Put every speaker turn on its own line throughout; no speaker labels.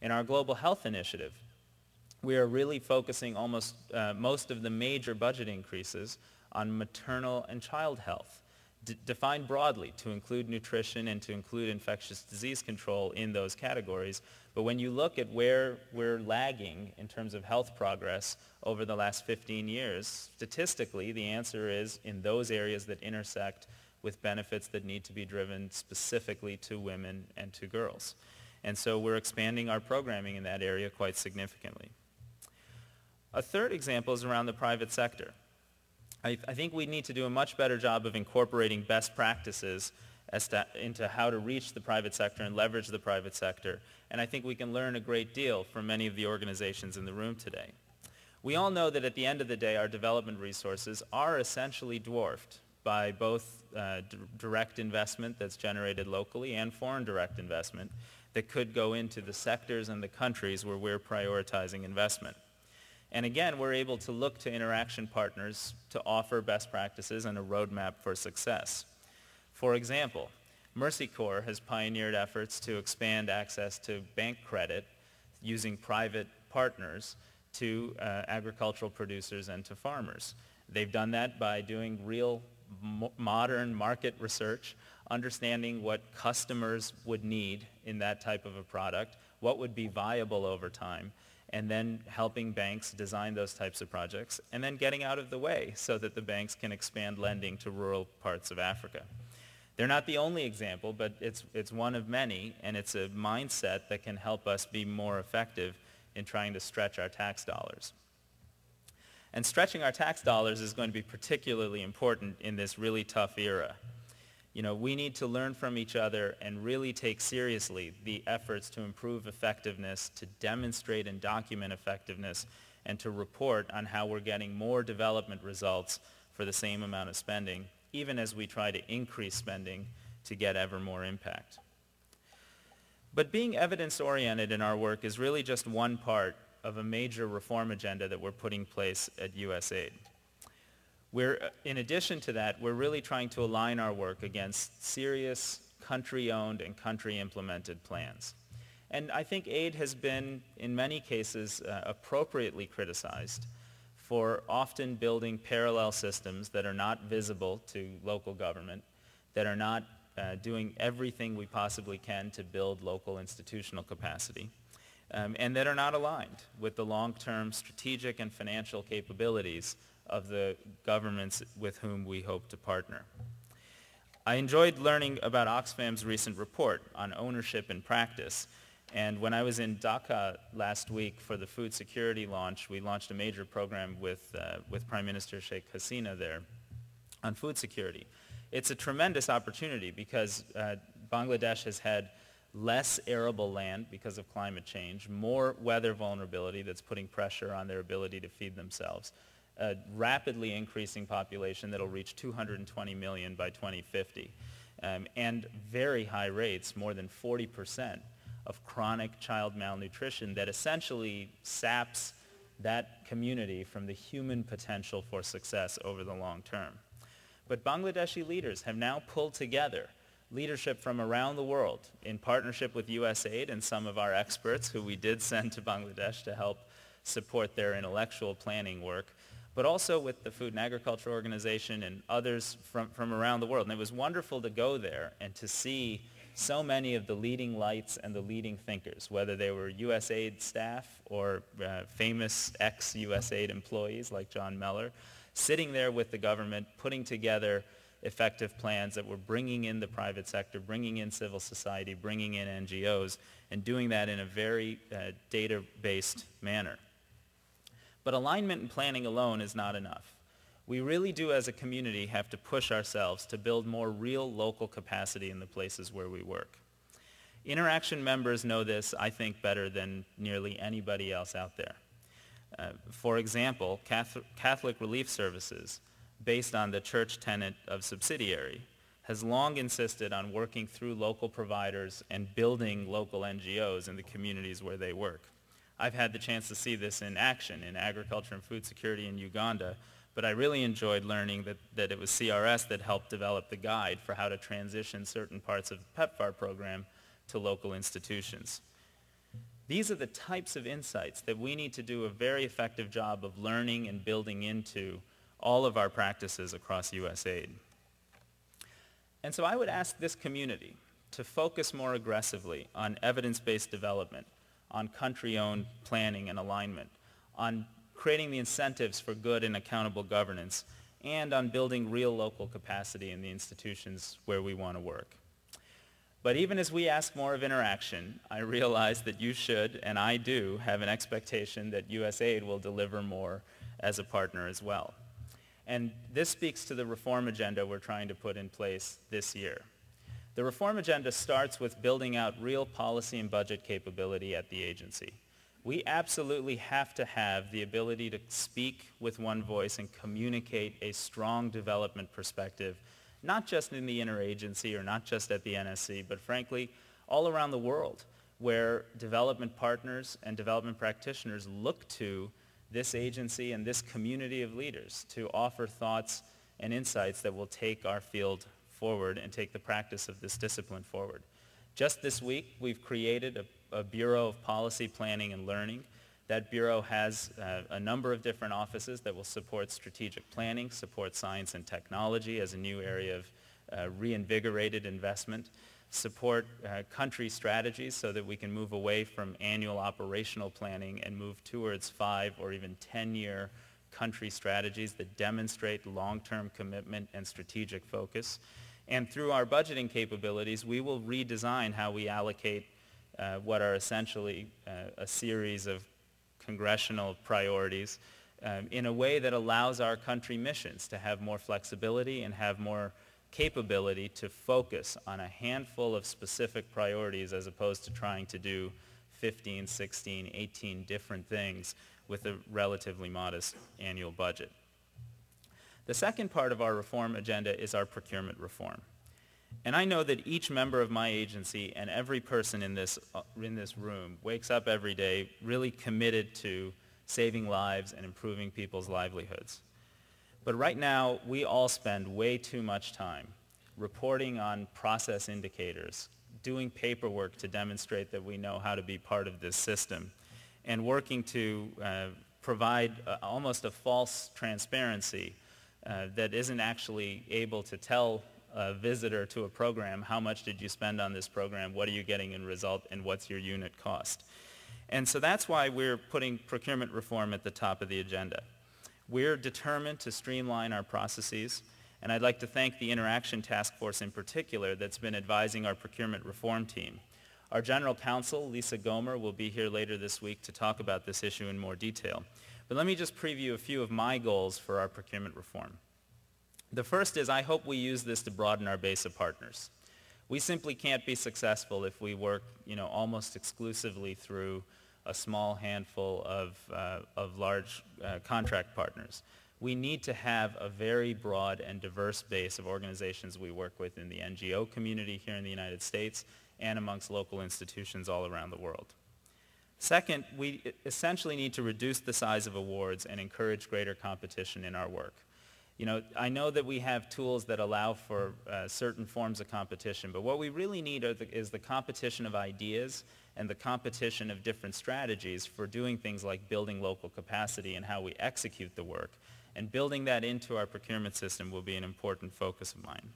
In our global health initiative, we are really focusing most of the major budget increases on maternal and child health, defined broadly to include nutrition and to include infectious disease control in those categories. But when you look at where we're lagging in terms of health progress over the last 15 years, statistically the answer is in those areas that intersect with benefits that need to be driven specifically to women and to girls. And so we're expanding our programming in that area quite significantly. A third example is around the private sector. I think we need to do a much better job of incorporating best practices into how to reach the private sector and leverage the private sector. And I think we can learn a great deal from many of the organizations in the room today. We all know that at the end of the day, our development resources are essentially dwarfed by both direct investment that's generated locally and foreign direct investment that could go into the sectors and the countries where we're prioritizing investment. And again, we're able to look to interaction partners to offer best practices and a roadmap for success. For example, Mercy Corps has pioneered efforts to expand access to bank credit using private partners to agricultural producers and to farmers. They've done that by doing real modern market research, understanding what customers would need in that type of a product, what would be viable over time, and then helping banks design those types of projects, and then getting out of the way so that the banks can expand lending to rural parts of Africa. They're not the only example, but it's one of many, and it's a mindset that can help us be more effective in trying to stretch our tax dollars. And stretching our tax dollars is going to be particularly important in this really tough era. You know, we need to learn from each other and really take seriously the efforts to improve effectiveness, to demonstrate and document effectiveness, and to report on how we're getting more development results for the same amount of spending, even as we try to increase spending to get ever more impact. But being evidence-oriented in our work is really just one part of a major reform agenda that we're putting in place at USAID. In addition to that, we're really trying to align our work against serious country-owned and country-implemented plans. And I think aid has been, in many cases, appropriately criticized for often building parallel systems that are not visible to local government, that are not doing everything we possibly can to build local institutional capacity, and that are not aligned with the long-term strategic and financial capabilities of the governments with whom we hope to partner. I enjoyed learning about Oxfam's recent report on ownership and practice. And when I was in Dhaka last week for the food security launch, we launched a major program with Prime Minister Sheikh Hasina there on food security. It's a tremendous opportunity because Bangladesh has had less arable land because of climate change, more weather vulnerability that's putting pressure on their ability to feed themselves, a rapidly increasing population that will reach 220 million by 2050, and very high rates, more than 40%, of chronic child malnutrition that essentially saps that community from the human potential for success over the long term. But Bangladeshi leaders have now pulled together leadership from around the world in partnership with USAID and some of our experts who we did send to Bangladesh to help support their intellectual planning work, but also with the Food and Agriculture Organization and others from around the world. And it was wonderful to go there and to see so many of the leading lights and the leading thinkers, whether they were USAID staff or famous ex-USAID employees like John Mellor, sitting there with the government, putting together effective plans that were bringing in the private sector, bringing in civil society, bringing in NGOs, and doing that in a very data-based manner. But alignment and planning alone is not enough. We really do as a community have to push ourselves to build more real local capacity in the places where we work. Interaction members know this, I think, better than nearly anybody else out there. For example, Catholic Relief Services, based on the church tenet of subsidiary, has long insisted on working through local providers and building local NGOs in the communities where they work. I've had the chance to see this in action in agriculture and food security in Uganda, but I really enjoyed learning that it was CRS that helped develop the guide for how to transition certain parts of the PEPFAR program to local institutions. These are the types of insights that we need to do a very effective job of learning and building into all of our practices across USAID. And so I would ask this community to focus more aggressively on evidence-based development, on country-owned planning and alignment, on creating the incentives for good and accountable governance, and on building real local capacity in the institutions where we want to work. But even as we ask more of interaction, I realize that you should, and I do, have an expectation that USAID will deliver more as a partner as well. And this speaks to the reform agenda we're trying to put in place this year. The reform agenda starts with building out real policy and budget capability at the agency. We absolutely have to have the ability to speak with one voice and communicate a strong development perspective, not just in the interagency or not just at the NSC, but frankly, all around the world, where development partners and development practitioners look to this agency and this community of leaders to offer thoughts and insights that will take our field forward and take the practice of this discipline forward. Just this week, we've created a Bureau of Policy Planning and Learning. That bureau has a number of different offices that will support strategic planning, support science and technology as a new area of reinvigorated investment, support country strategies so that we can move away from annual operational planning and move towards 5 or even 10-year country strategies that demonstrate long-term commitment and strategic focus. And through our budgeting capabilities, we will redesign how we allocate what are essentially a series of congressional priorities in a way that allows our country missions to have more flexibility and have more capability to focus on a handful of specific priorities as opposed to trying to do 15, 16, 18 different things with a relatively modest annual budget. The second part of our reform agenda is our procurement reform. And I know that each member of my agency and every person in this room wakes up every day really committed to saving lives and improving people's livelihoods. But right now, we all spend way too much time reporting on process indicators, doing paperwork to demonstrate that we know how to be part of this system, and working to provide almost a false transparency that isn't actually able to tell a visitor to a program, how much did you spend on this program, what are you getting in result, and what's your unit cost. And so that's why we're putting procurement reform at the top of the agenda. We're determined to streamline our processes, and I'd like to thank the Interaction Task Force in particular that's been advising our procurement reform team. Our General Counsel, Lisa Gomer, will be here later this week to talk about this issue in more detail. But let me just preview a few of my goals for our procurement reform. The first is I hope we use this to broaden our base of partners. We simply can't be successful if we work, almost exclusively through a small handful of large contract partners. We need to have a very broad and diverse base of organizations we work with in the NGO community here in the United States and amongst local institutions all around the world. Second, we essentially need to reduce the size of awards and encourage greater competition in our work. I know that we have tools that allow for certain forms of competition, but what we really need is the competition of ideas and the competition of different strategies for doing things like building local capacity and how we execute the work. And building that into our procurement system will be an important focus of mine.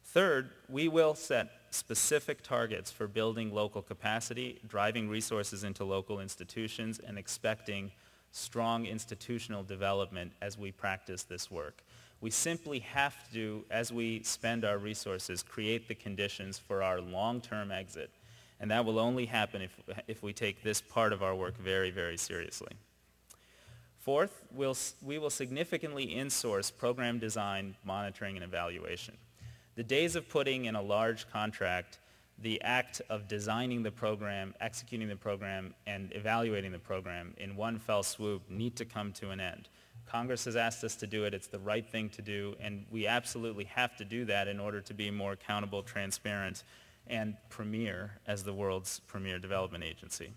Third, we will set specific targets for building local capacity, driving resources into local institutions, and expecting strong institutional development as we practice this work. We simply have to, as we spend our resources, create the conditions for our long-term exit. And that will only happen if we take this part of our work very, very seriously. Fourth, we will significantly insource program design, monitoring, and evaluation. The days of putting in a large contract the act of designing the program, executing the program, and evaluating the program in one fell swoop need to come to an end. Congress has asked us to do it. It's the right thing to do, and we absolutely have to do that in order to be more accountable, transparent, and premier as the world's premier development agency.